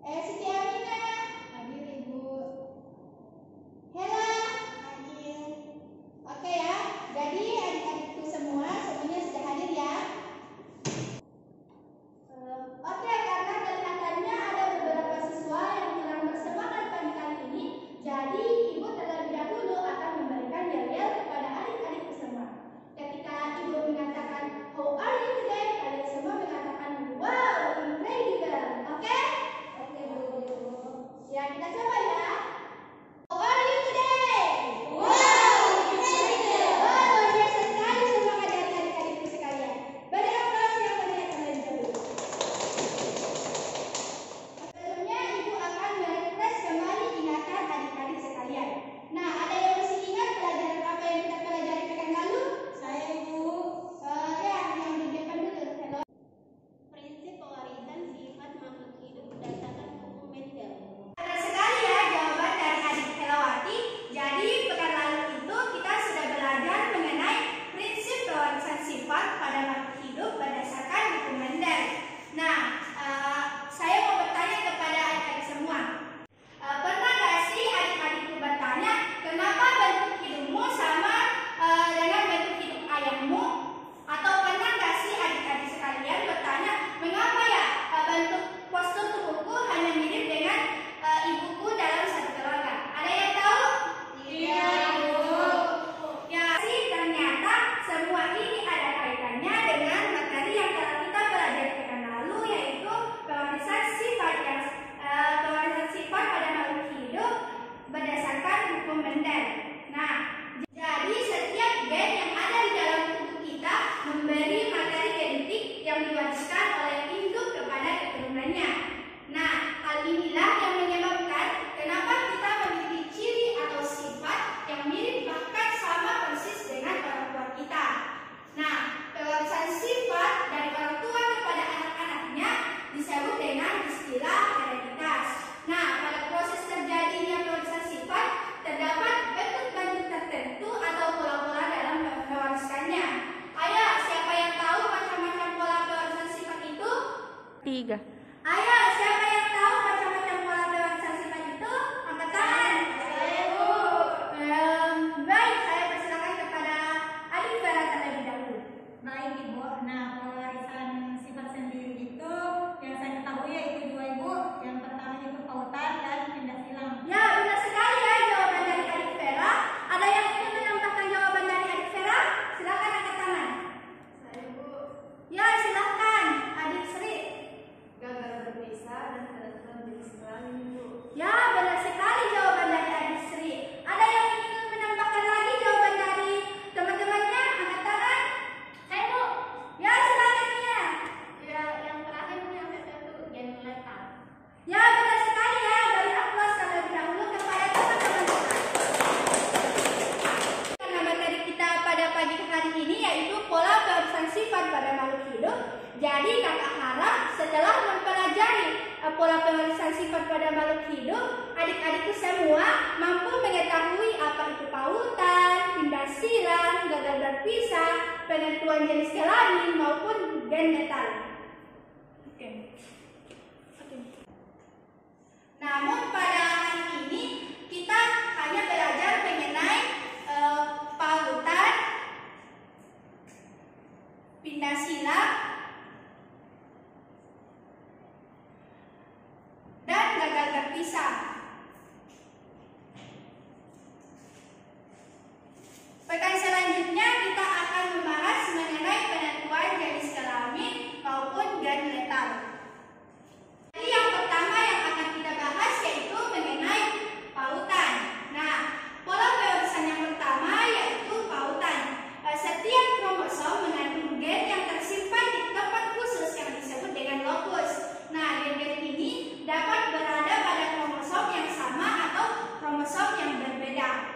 Siti Amina, hadir Ibu. Hela, hadir. Oke ya, jadi adik-adikku semuanya sudah hadir ya. Oke, karena kelihatannya ada beberapa siswa yang kurang bersemangat pagi kali ini, jadi Ibu terlebih dahulu akan memberikan yel-yel kepada adik-adikku semua. Ketika Ibu mengatakan, "How are you today?" kalian semua mengatakan, "Wow, incredible." Oke? Oke, Bu. Ya, kita coba ya. How are you today? Wow, incredible. Oh, luar biasa sekali semangat dari adik-adikku sekalian. Beri aplaus yang meriah terlebih dahulu. Sebelumnya Ibu akan merefresh kembali ingatan adik-adik sekalian. Nah, ada yang masih ingat pelajaran apa yang kita pelajari pekan lalu? Saya, Ibu. Ya, yang di depan dulu. Halo. Prinsip pewarisan sifat makhluk hidup berdasarkan hukum Mendel. Benar sekali ya jawaban dari adik Helawati. Jadi pekan lalu itu kita sudah belajar mengenai prinsip pewarisan sifat pada makhluk hidup berdasarkan hukum Mendel. Nah, saya mau bertanya kepada adik-adik semua. Pernah nggak sih adik-adikku bertanya, kenapa bentuk hidungmu sama dengan bentuk hidung ayahmu? Atau pernah nggak sih adik-adik sekalian bertanya, mengapa ya bentuk postur tubuhku hanya mirip dengan ibuku dalam satu keluarga? Ada yang tahu? Iya, Ibu. Ya, sih ternyata semua ini ada kaitannya dengan materi yang telah kita pelajari pekan lalu, yaitu pewarisan sifat pada makhluk hidup berdasarkan hukum Mendel. Nah, jadi setiap gen yang ada di dalam tubuh kita memberi materi genetik yang diwariskan oleh induk kepada keturunannya. Nah, hal inilah yang menyebabkan kenapa kita memiliki ciri atau sifat yang mirip bahkan sama persis dengan orang tua kita. Nah, pewarisan sifat dari orang tua kepada anak-anaknya disebut dengan istilah hereditas. Nah, pada proses terjadinya pewarisan sifat terdapat bentuk-bentuk tertentu atau pola-pola dalam mewariskannya. Ayo, siapa yang tahu macam-macam pola pewarisan sifat itu? 3. Ayo, siapa yang tahu macam-macam pola pewarisan sifat itu? Angkat tangan. Saya, Bu. Baik, saya persilakan kepada adik Vera terlebih dahulu. Baik, Ibu. Nah, pewarisan sifat sendiri itu yang saya ketahui yaitu 2, Ibu. Yang pertama itu pautan dan pindah silang. Ya, benar sekali ya jawaban dari adik Vera. Ada yang ingin menambahkan jawaban dari adik Vera? Silakan angkat tangan. Saya, Bu. Ya, silakan adik Sri. Gagal berpisah dan terasa menjadi sekelamin, Bu. Ya, benar sekali jawaban dari adik Sri. Ada yang ingin menambahkan lagi jawaban dari teman-temannya? Angkat tangan. Saya, Bu. Ya, silakan ya. Ya, yang terakhir Bu, yang satu gen letal. Ya, benar sekali ya. Beri aplaus terlebih dahulu kepada teman-teman kita. Karena materi kita pada pagi hari ini yaitu pola pewarisan sifat pada makhluk hidup. Jadi kakak harap setelah mempelajari pola pewarisan sifat pada makhluk hidup, adik-adikku semua mampu mengetahui apa itu pautan, pindah silang, gagal berpisah, penentuan jenis kelamin maupun gen letal. Oke. Namun pada hari ini kita hanya belajar mengenai pautan, pindah silang, dan gagal berpisah. Pekan selanjutnya kita akan membahas mengenai penentuan jenis kelamin maupun gen letal. Jadi yang pertama yang akan kita bahas yaitu mengenai pautan. Nah, pola pewarisan yang pertama yaitu pautan. Setiap kromosom mengandung gen yang tersimpan di tempat khusus yang disebut dengan lokus. Nah, gen-gen ini dapat berada pada kromosom yang sama atau kromosom yang berbeda.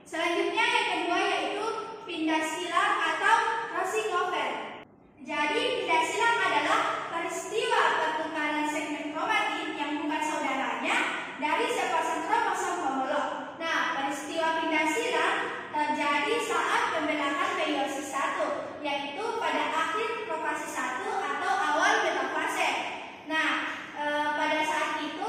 Selanjutnya yang kedua yaitu pindah silang atau crossing over. Jadi pindah silang adalah peristiwa pertukaran segmen kromatin yang bukan saudaranya dari sepasang kromosom homolog. Nah, peristiwa pindah silang terjadi saat pembelahan meiosis 1, yaitu pada akhir profase 1 atau awal metafase. Nah, pada saat itu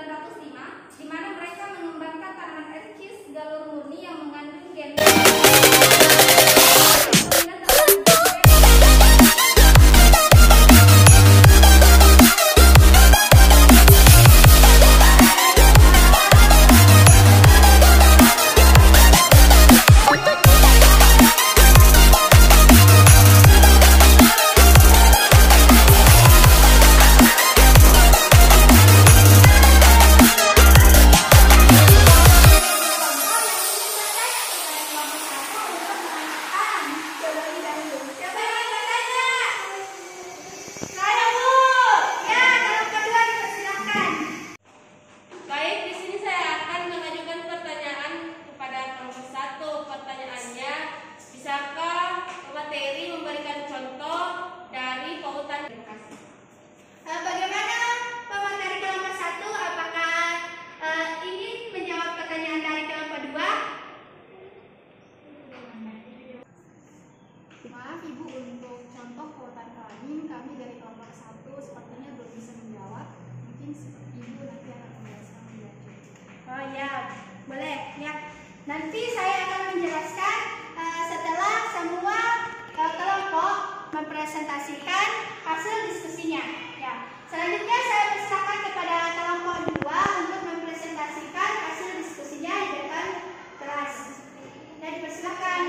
905, di mana mereka mengembangkan tanaman erkis galur murni yang mengandung gen. Bagaimana pemateri kelompok 1? Apakah ingin menjawab pertanyaan dari kelompok 2? Maaf Ibu, untuk contoh pautan kelamin kami dari kelompok 1 sepertinya belum bisa menjawab. Mungkin Ibu nanti akan menjelaskan lebih lanjut. Oh ya, boleh ya. Nanti saya akan menjelaskan setelah semua kelompok mempresentasikan hasil diskusinya. Ya. Selanjutnya saya persilakan kepada kelompok 2 untuk mempresentasikan hasil diskusinya di depan kelas. Ya, dipersilakan.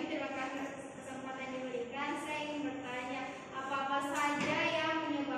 Terima kasih atas kesempatan yang diberikan. Saya ingin bertanya, apa-apa saja yang menyebabkan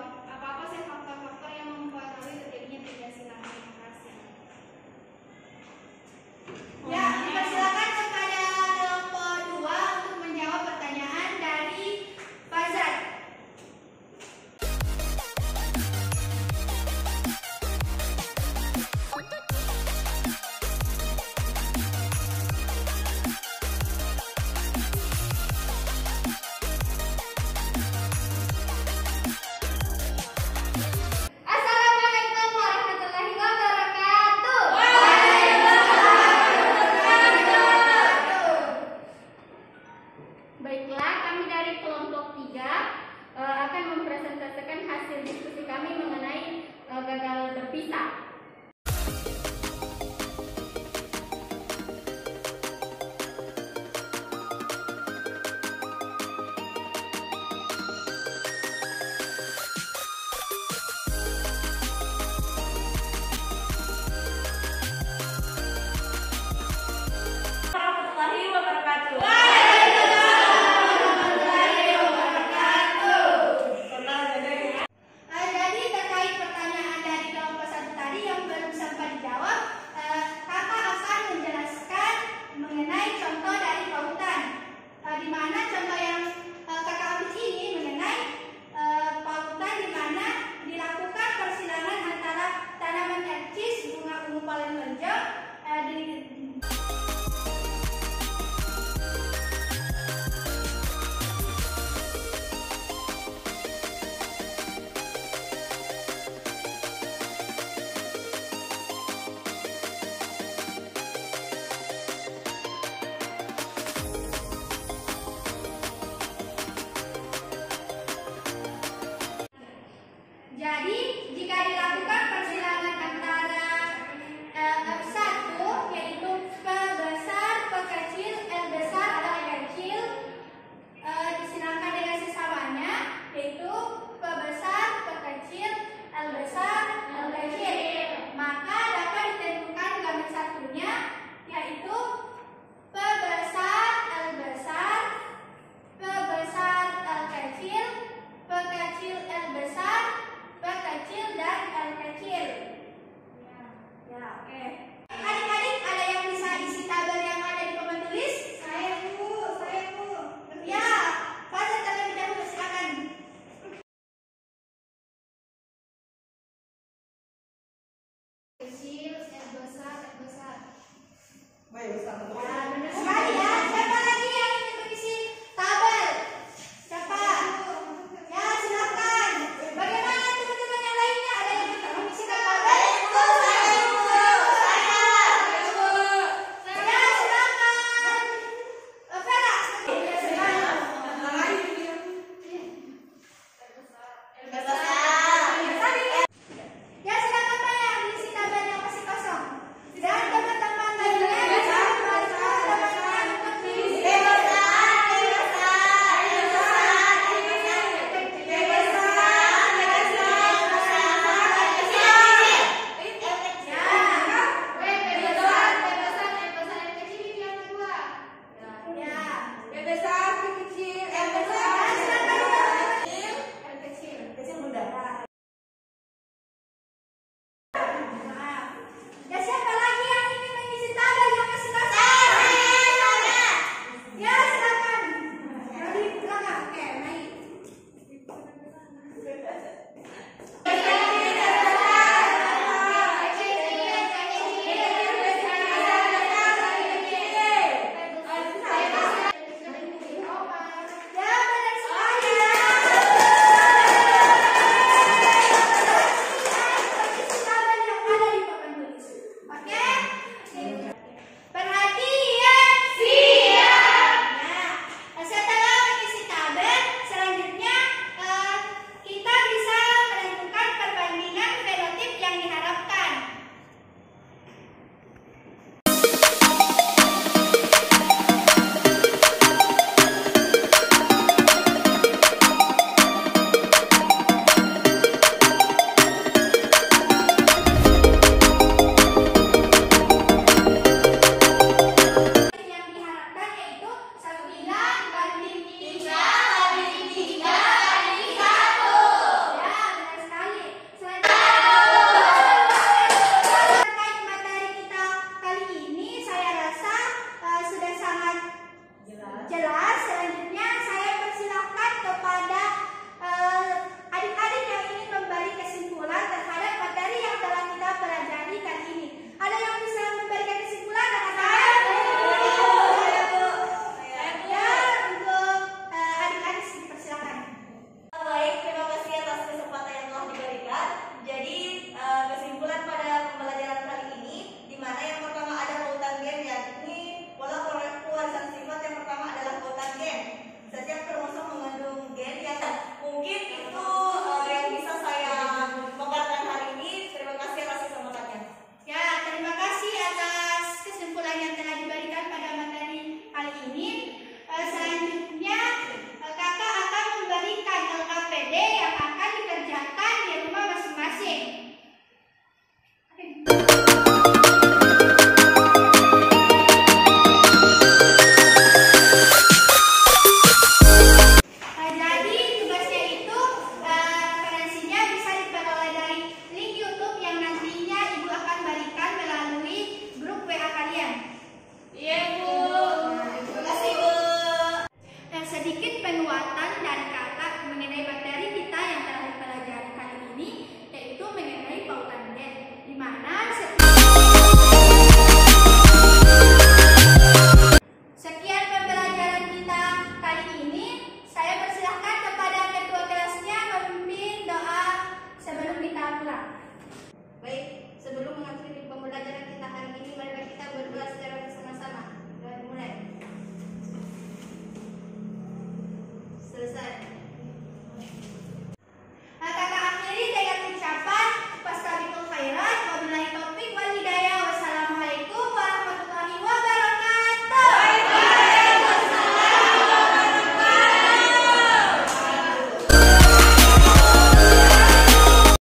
Ya, benar sekali ya.